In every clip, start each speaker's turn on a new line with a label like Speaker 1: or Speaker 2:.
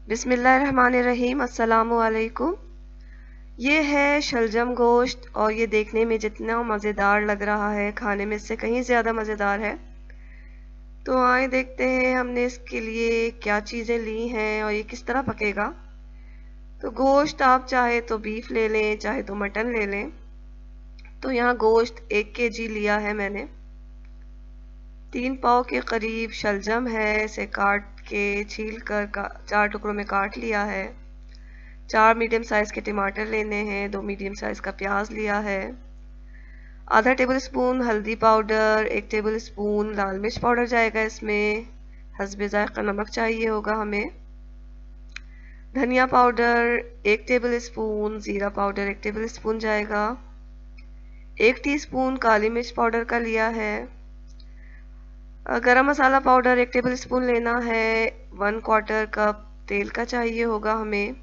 Speaker 1: बिस्मिल्लाहिर्रहमानिर्रहीम। अस्सलामु अलैकुम। ये है शलजम गोश्त और ये देखने में जितना मज़ेदार लग रहा है खाने में इससे कहीं ज़्यादा मज़ेदार है। तो आए देखते हैं हमने इसके लिए क्या चीज़ें ली हैं और ये किस तरह पकेगा। तो गोश्त आप चाहे तो बीफ ले लें, चाहे तो मटन ले लें। तो यहाँ गोश्त 1 kg लिया है मैंने। 3 पाव के करीब शलजम है, इसे काट के छील कर 4 टुकड़ों में काट लिया है। 4 मीडियम साइज़ के टमाटर लेने हैं, 2 मीडियम साइज़ का प्याज लिया है। आधा टेबल स्पून हल्दी पाउडर, 1 टेबल स्पून लाल मिर्च पाउडर जाएगा इसमें। हस्बे ज़ायक़ा नमक चाहिए होगा हमें। धनिया पाउडर 1 टेबल स्पून, ज़ीरा पाउडर 1 टेबल स्पून जाएगा। 1 टीस्पून काली मिर्च पाउडर का लिया है। गरम मसाला पाउडर 1 टेबल स्पून लेना है। 1/4 कप तेल का चाहिए होगा हमें।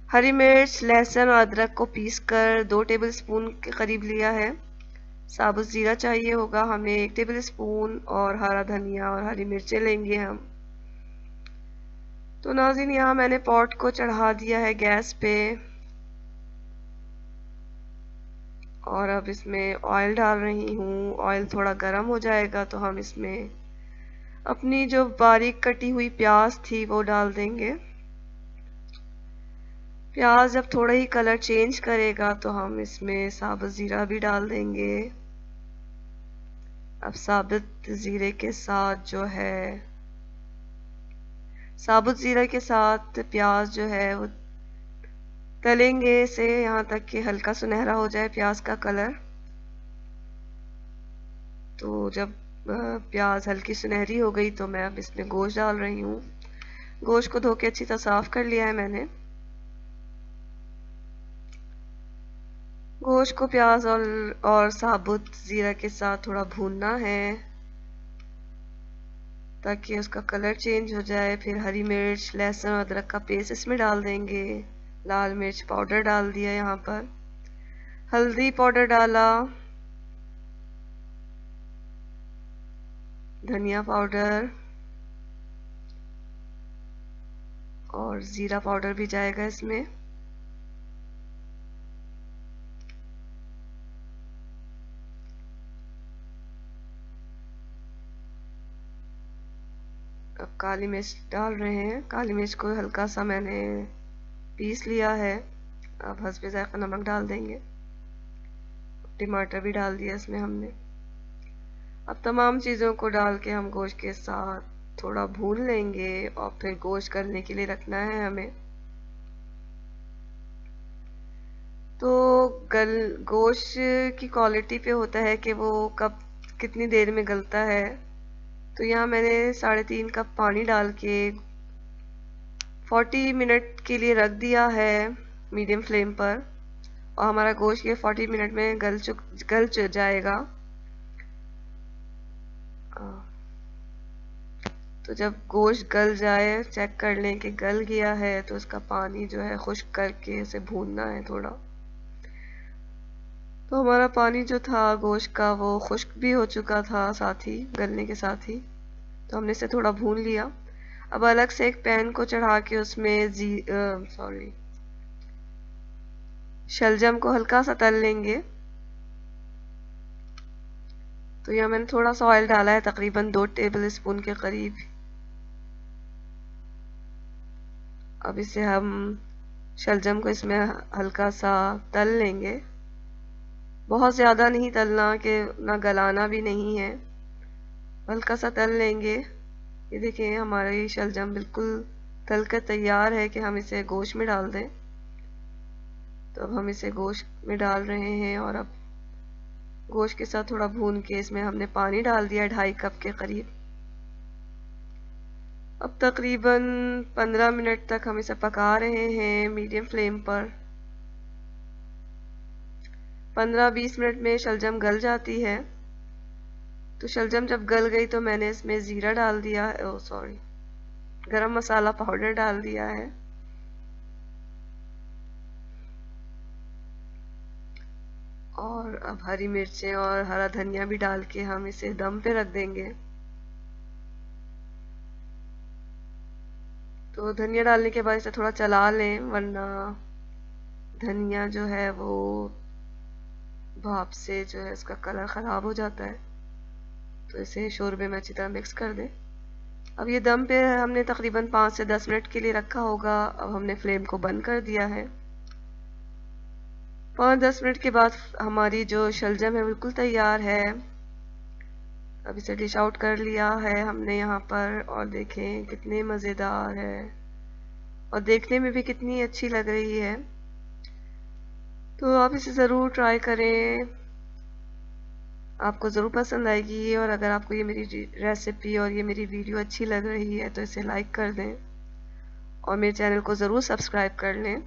Speaker 1: हरी मिर्च, लहसुन और अदरक को पीस कर 2 टेबल स्पून के करीब लिया है। साबुत ज़ीरा चाहिए होगा हमें 1 टेबल स्पून और हरा धनिया और हरी मिर्चें लेंगे हम। तो नाज़रीन यहाँ मैंने पॉट को चढ़ा दिया है गैस पे और अब इसमें ऑयल डाल रही हूँ। ऑयल थोड़ा गर्म हो जाएगा तो हम इसमें अपनी जो बारीक कटी हुई प्याज थी वो डाल देंगे। प्याज जब थोड़ा ही कलर चेंज करेगा तो हम इसमें साबुत ज़ीरा भी डाल देंगे। अब साबुत ज़ीरे के साथ साबुत ज़ीरा के साथ प्याज जो है वो तलेंगे इसे यहाँ तक कि हल्का सुनहरा हो जाए प्याज का कलर। तो जब प्याज हल्की सुनहरी हो गई तो मैं अब इसमें गोश्त डाल रही हूँ। गोश्त को धो के अच्छी तरह साफ कर लिया है मैंने। गोश्त को प्याज और साबुत ज़ीरा के साथ थोड़ा भूनना है ताकि उसका कलर चेंज हो जाए। फिर हरी मिर्च, लहसुन और अदरक का पेस्ट इसमें डाल देंगे। लाल मिर्च पाउडर डाल दिया यहाँ पर। हल्दी पाउडर डाला। धनिया पाउडर और ज़ीरा पाउडर भी जाएगा इसमें। अब काली मिर्च डाल रहे हैं। काली मिर्च को हल्का सा मैंने पीस लिया है। अब हस्बे ज़ायक़ा नमक डाल देंगे। टमाटर भी डाल दिया इसमें हमने। अब तमाम चीज़ों को डाल के हम गोश्त के साथ थोड़ा भून लेंगे और फिर गोश्त करने के लिए रखना है हमें। तो गोश्त की क्वालिटी पे होता है कि वो कब कितनी देर में गलता है। तो यहाँ मैंने 3.5 कप पानी डाल के 40 मिनट के लिए रख दिया है मीडियम फ्लेम पर और हमारा गोश्त ये 40 मिनट में गल जाएगा। तो जब गोश्त गल जाए, चेक कर लें कि गल गया है तो उसका पानी जो है खुश्क करके इसे भूनना है थोड़ा। तो हमारा पानी जो था गोश्त का वो खुश्क भी हो चुका था साथ ही गलने के साथ ही। तो हमने इसे थोड़ा भून लिया। अब अलग से एक पैन को चढ़ा के उसमें शलजम को हल्का सा तल लेंगे। तो यहाँ मैंने थोड़ा सा ऑयल डाला है, तकरीबन 2 टेबल स्पून के करीब। अब इसे हम शलजम को इसमें हल्का सा तल लेंगे। बहुत ज़्यादा नहीं तलना कि ना गलाना भी नहीं है, हल्का सा तल लेंगे। ये देखिए हमारी शलजम बिल्कुल तल कर तैयार है कि हम इसे गोश्त में डाल दें। तो अब हम इसे गोश्त में डाल रहे हैं और अब गोश्त के साथ थोड़ा भून के इसमें हमने पानी डाल दिया 2.5 कप के करीब। अब तकरीबन 15 मिनट तक हम इसे पका रहे हैं मीडियम फ्लेम पर। 15-20 मिनट में शलजम गल जाती है। तो शलजम जब गल गई तो मैंने इसमें ज़ीरा डाल दिया है, गरम मसाला पाउडर डाल दिया है। और अब हरी मिर्चें और हरा धनिया भी डाल के हम इसे दम पे रख देंगे। तो धनिया डालने के बाद इसे थोड़ा चला लें, वरना धनिया जो है वो भाप से जो है इसका कलर ख़राब हो जाता है। तो इसे शोरबे में अच्छी तरह मिक्स कर दें। अब ये दम पे हमने तकरीबन 5 से 10 मिनट के लिए रखा होगा। अब हमने फ्लेम को बंद कर दिया है। 5-10 मिनट के बाद हमारी जो शलजम है बिल्कुल तैयार है। अब इसे डिश आउट कर लिया है हमने यहाँ पर, और देखें कितने मज़ेदार है और देखने में भी कितनी अच्छी लग रही है। तो आप इसे ज़रूर ट्राई करें, आपको ज़रूर पसंद आएगी। और अगर आपको ये मेरी रेसिपी और ये मेरी वीडियो अच्छी लग रही है तो इसे लाइक कर दें और मेरे चैनल को ज़रूर सब्सक्राइब कर लें।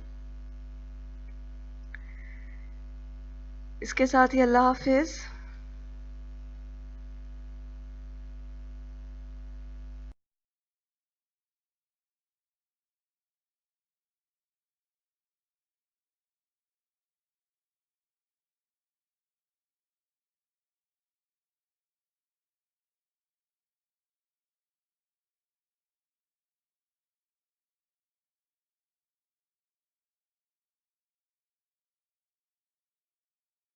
Speaker 1: इसके साथ ही अल्लाह हाफिज़।